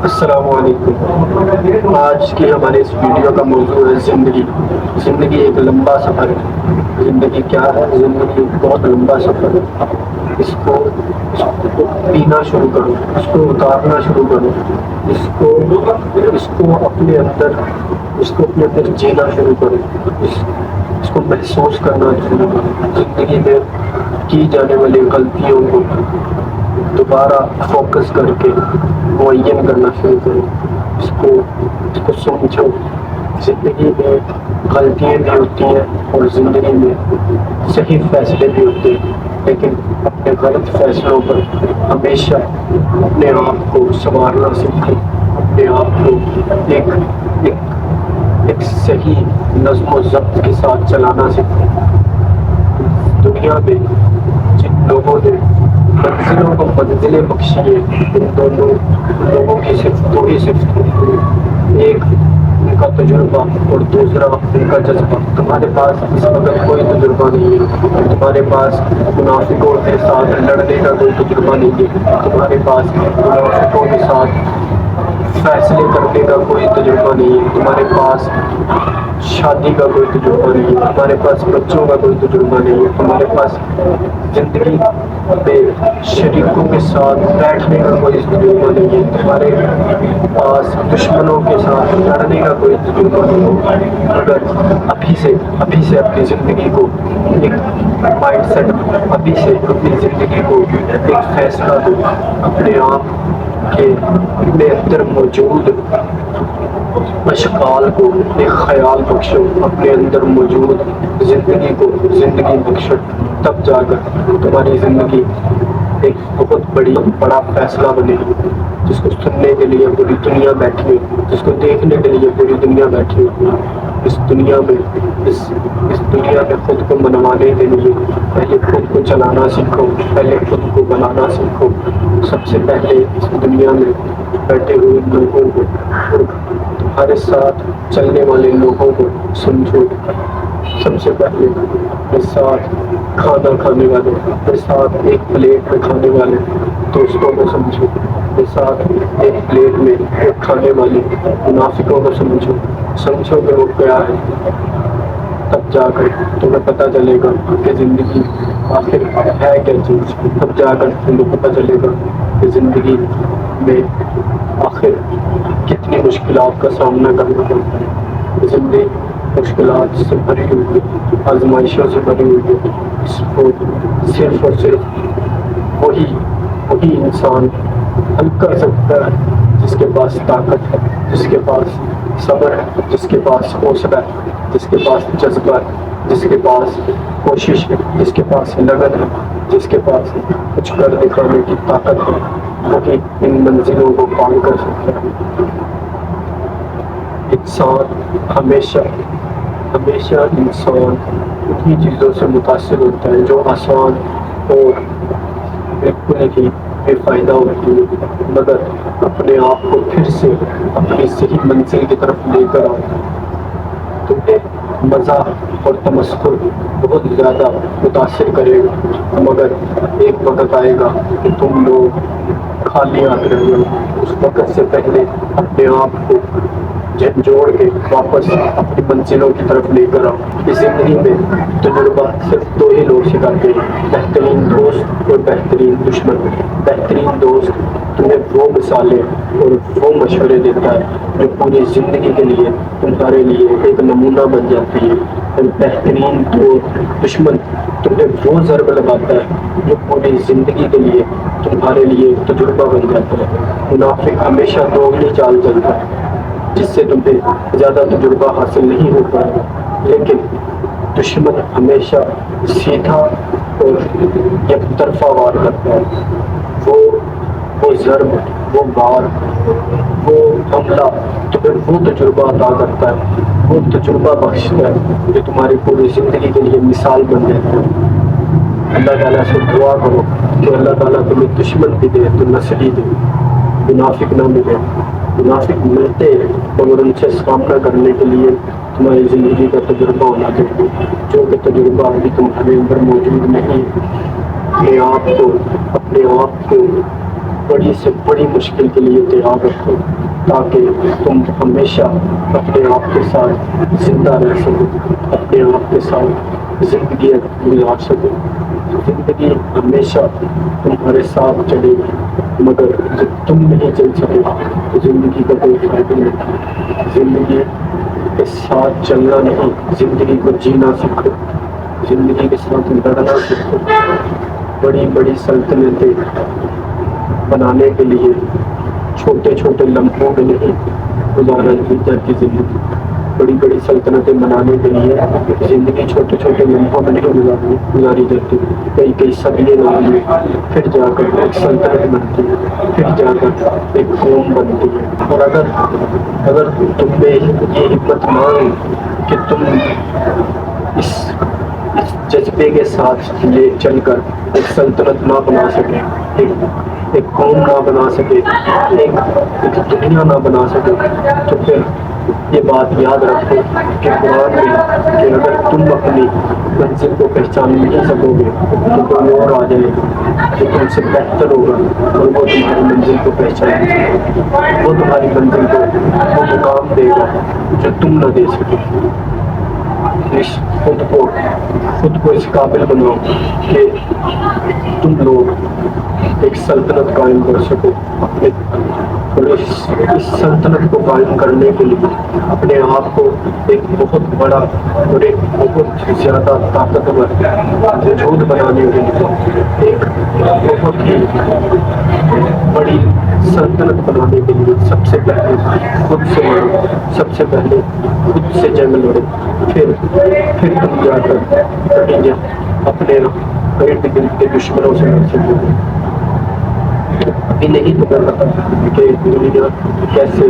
السلام علیکم۔ آج کی ہمارے اس ویڈیو کا موضوع ہے زندگی۔ زندگی ایک لمبا سفر ہے۔ زندگی کیا ہے؟ زندگی ایک بہت لمبا سفر ہے۔ اس کو پینا شروع کرو، اس کو اتارنا شروع کرو، اس کو اپنے اندر جینا شروع کرو، اس کو محسوس کرنا شروع کرو۔ زندگی میں کی جانے والی غلطیوں کو دوبارہ فوکس کر کے معین کرنا شروع کرو، اس کو سمجھو۔ زندگی میں غلطیاں بھی ہوتی ہیں اور زندگی میں صحیح فیصلے بھی ہوتے ہیں، لیکن اپنے غلط فیصلوں پر ہمیشہ اپنے آپ کو سنوارنا سیکھیں، اپنے آپ کو ایک صحیح نظم و ضبط کے ساتھ چلانا سیکھیں۔ دنیا میں جن لوگوں نے منزلوں کو منزلیں بخشی ہیں، ان دونوں لوگوں کی صرف دو ہی صفت ہیں، ایک ان کا تجربہ اور دوسرا ان کا جذبہ۔ تمہارے پاس اس وقت کوئی تجربہ نہیں ہے، تمہارے پاس منافقوں کے ساتھ لڑنے کا کوئی تجربہ نہیں ہے، تمہارے پاس منافقوں کے ساتھ فیصلے کرنے کا کوئی تجربہ نہیں ہے، تمہارے پاس شادی کا کوئی تجربہ نہیں ہے، تمہارے پاس بچوں کا کوئی تجربہ نہیں ہے، تمہارے پاس زندگی میں شریکوں کے ساتھ بیٹھنے کا کوئی تجربہ نہیں ہے، تمہارے پاس دشمنوں کے ساتھ لڑنے کا کوئی تجربہ نہیں ہے۔ اگر ابھی سے اپنی زندگی کو ایک مائنڈ سیٹ، ابھی سے اپنی زندگی کو ایک فیصلہ دو، اپنے آپ کے اپنے اندر موجود اشکال کو ایک خیال بخشو، اپنے اندر موجود زندگی بخشو، تب جا کر تمہاری زندگی ایک بہت بڑا فیصلہ بنے گی، جس کو سننے کے لیے پوری دنیا بیٹھی ہے، جس کو دیکھنے کے لیے پوری دنیا بیٹھی ہے۔ اس دنیا میں خود کو منوانے کے لیے پہلے خود کو چلانا سیکھو، پہلے خود کو بنانا سیکھو۔ سب سے پہلے اس دنیا میں بیٹھے ہوئے لوگوں کو اور تمہارے ساتھ چلنے والے لوگوں کو سمجھو۔ سب سے پہلے اپنے ساتھ کھانا کھانے والے، اپنے ساتھ ایک پلیٹ میں کھانے والے دوستوں کو سمجھو، اپنے ساتھ ایک پلیٹ میں کھانے والے منافقوں کو سمجھو کہ وہ کیا ہے۔ تب جا کر تمہیں پتہ چلے گا کہ زندگی آخر ہے کیا چیز، تب جا کر تمہیں پتہ چلے گا کہ زندگی میں آخر کتنی مشکلات کا سامنا کرنا پڑتا ہے۔ زندگی مشکلات سے بھری ہوئی ہے، آزمائشوں سے بھری ہوئی ہے۔ اس کو صرف اور صرف وہی انسان حل کر سکتا ہے جس کے پاس طاقت ہے، جس کے پاس صبر ہے، جس کے پاس حوصلہ ہے، جس کے پاس جذبہ ہے، جس کے پاس کوشش ہے، جس کے پاس لگن ہے، جس کے پاس کچھ کر دکھانے کی طاقت ہے، وہی ان منزلوں کو پار کر سکتا ہے۔ انسان ہمیشہ انسان انہی چیزوں سے متاثر ہوتا ہے جو آسان اور بالکل ہی بے فائدہ ہوتی ہے، مگر اپنے آپ کو پھر سے اپنی صحیح منزل کی طرف لے کر آؤ۔ تمہیں مزاح اور تمسخر بہت زیادہ متاثر کرے گا، مگر ایک وقت آئے گا کہ تم لوگ خالی ہاتھ رہے گے۔ اس وقت سے پہلے اپنے آپ کو جوڑ کے واپس اپنی منزلوں کی طرف لے کر آؤ۔ اس زندگی میں تجربہ صرف دو ہی لوگ سکھاتے ہیں، بہترین دوست اور بہترین دشمن۔ بہترین دوست تمہیں وہ مثالیں اور وہ مشورے دیتا ہے جو پوری زندگی کے لیے تمہارے لیے ایک نمونہ بن جاتی ہے، اور بہترین دشمن تمہیں وہ ضرب لگاتا ہے جو پوری زندگی کے لیے تمہارے لیے ایک تجربہ بن جاتا ہے۔ منافق ہمیشہ دوگنی چال چلتا ہے، جس سے تمہیں زیادہ تجربہ حاصل نہیں ہو پائے گا، لیکن دشمن ہمیشہ سیدھا اور یک طرفہ وار کرتا ہے۔ وہ ضرب، وہ وار، وہ حملہ تمہیں وہ تجربہ عطا کرتا ہے، وہ تجربہ بخشتا ہے جو تمہاری پوری زندگی کے لیے مثال بن جاتا ہے۔ اللہ تعالیٰ سے دعا کرو کہ اللہ تعالیٰ تمہیں دشمن بھی دے تو نصیحی دے، منافق نہ ملے۔ منافق ملتے ہیں مگر ان سے سامنا کرنے کے لیے تمہاری زندگی کا تجربہ ہونا چاہیے، جو کہ تجربہ ابھی تمہارے اندر موجود نہیں ہے۔ اپنے آپ کو بڑی سے بڑی مشکل کے لیے تیار رکھو، تاکہ تم ہمیشہ اپنے آپ کے ساتھ زندہ رہ سکو، اپنے آپ کے ساتھ زندگی گزار سکو۔ زندگی ہمیشہ تمہارے ساتھ چلے گی، مگر جب تم نہیں چل سکے تو زندگی کا کوئی فائدہ نہیں۔ زندگی کے ساتھ چلنا نہیں، زندگی کو جینا سیکھو، زندگی کے ساتھ لڑنا سیکھو۔ بڑی بڑی سلطنتیں بنانے کے لیے چھوٹے چھوٹے لمحوں میں نہیں گزارا جاتی زندگی، بڑی بڑی سلطنتیں بنانے کے لیے زندگی چھوٹے چھوٹے لمحوں میں نہیں گزاری جاتی، کئی کئی صدیاں لگتی ہیں، پھر جا کر ایک سلطنت بنتی ہے، پھر جا کر ایک قوم بنتی ہے۔ اور اگر تم میں یہ ہمت نہ ہو کہ تم اس جذبے کے ساتھ لے چل کر ایک سلطنت نہ بنا سکے، ایک قوم نہ بنا سکے، ایک دنیا نہ بنا سکے، تو پھر یہ بات یاد رکھو کہ قرآن میں کہ اگر تم اپنی منزل کو پہچان نہیں سکو گے تو کوئی اور آ جائے گا جو تم سے بہتر ہوگا اور وہ تمہاری منزل کو پہچان سکے، وہ تمہاری منزل کو وہ مقام دے گا جو تم نہ دے سکے۔ خود کو اس قابل بناؤ کہ تم لوگ ایک سلطنت قائم کر سکو، اور اس سلطنت کو قائم کرنے کے لیے اپنے آپ کو ایک بہت بڑا اور ایک بہت زیادہ طاقتور وجود بنانے کے لیے، ایک بہت ہی بڑی سلطنت بنانے کے لیے سب سے پہلے خود سے لڑو، سب سے پہلے خود سے جنگ لڑو، پھر تم جا کر کہیں اپنے ارد گرد کے دشمنوں سے لڑ سکو گے۔ ابھی نہیں تمہیں پتا کہ دنیا کیسے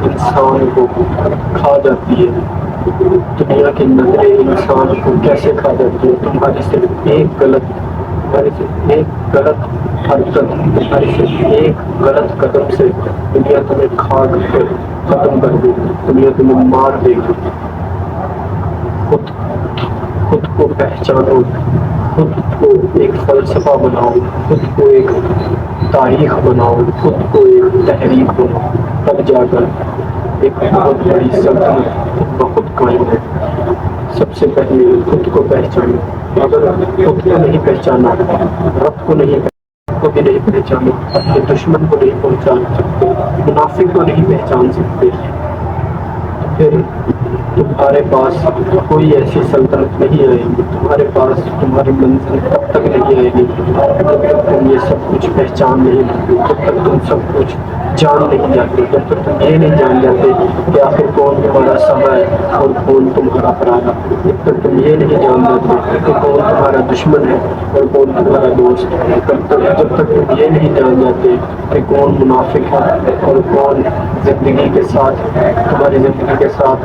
انسان کو کھا جاتی ہے، دنیا کی نظریں انسان کو کیسے کھا جاتی ہے۔ تمہاری صرف ایک غلط حرکت، تمہاری صرف ایک غلط قدم سے دنیا تمہیں کھا کر ختم کر دے گی، دنیا تمہیں مار دے گی۔ خود کو پہچانو، خود کو ایک فلسفہ بناؤ، خود کو ایک تاریخ بناؤ، خود کو ایک تحریک بناؤ، تب جا کر ایک بہت بڑی سلطنت خود بخود قائم ہے۔ سب سے پہلے خود کو پہچانو، اگر خود کو نہیں پہچانا، رب کو نہیں کو بھی نہیں پہچانا، اپنے دشمن کو نہیں پہچان سکتے، منافق کو نہیں پہچان سکتے، پھر تمہارے پاس کوئی ایسی سلطنت نہیں آئے گی، تمہارے پاس تمہاری منزل تب تک نہیں آئے گی جب تک تم یہ سب کچھ پہچان نہیں لیتے، جب تک تم سب کچھ جان نہیں جاتے، جب تک تم یہ نہیں جان جاتے کہ آخر کون تمہارا سما ہے اور کون تمہارا پرایا، جب تک تم یہ نہیں جان جاتے کہ کون تمہارا دشمن ہے اور کون تمہارا دوست، جب تک تم یہ نہیں جان جاتے کہ کون منافق ہے اور کون زندگی کے ساتھ تمہاری زندگی کے ساتھ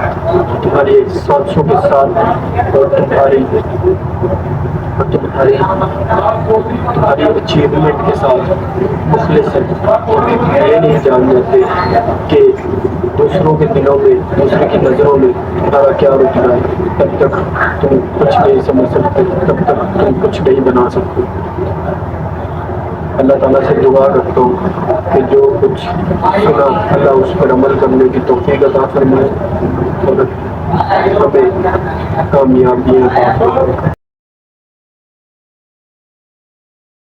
تمہاری سازشوں کے ساتھ اور تمہاری اچیومنٹ کے ساتھ مخلص ہے، اور یہ نہیں جان جاتے کہ دوسروں کے دلوں میں، دوسرے کی نظروں میں تمہارا کیا رتبہ ہے، تب تک تم کچھ نہیں سمجھ سکتے، تب تک تم کچھ نہیں بنا سکتے۔ اللہ تعالیٰ سے دعا کرتا ہوں کہ جو کچھ سنا اللہ اس پر عمل کرنے کی توفیق عطا فرمائے اور ہمیں کامیابیاں عطا فرمائے۔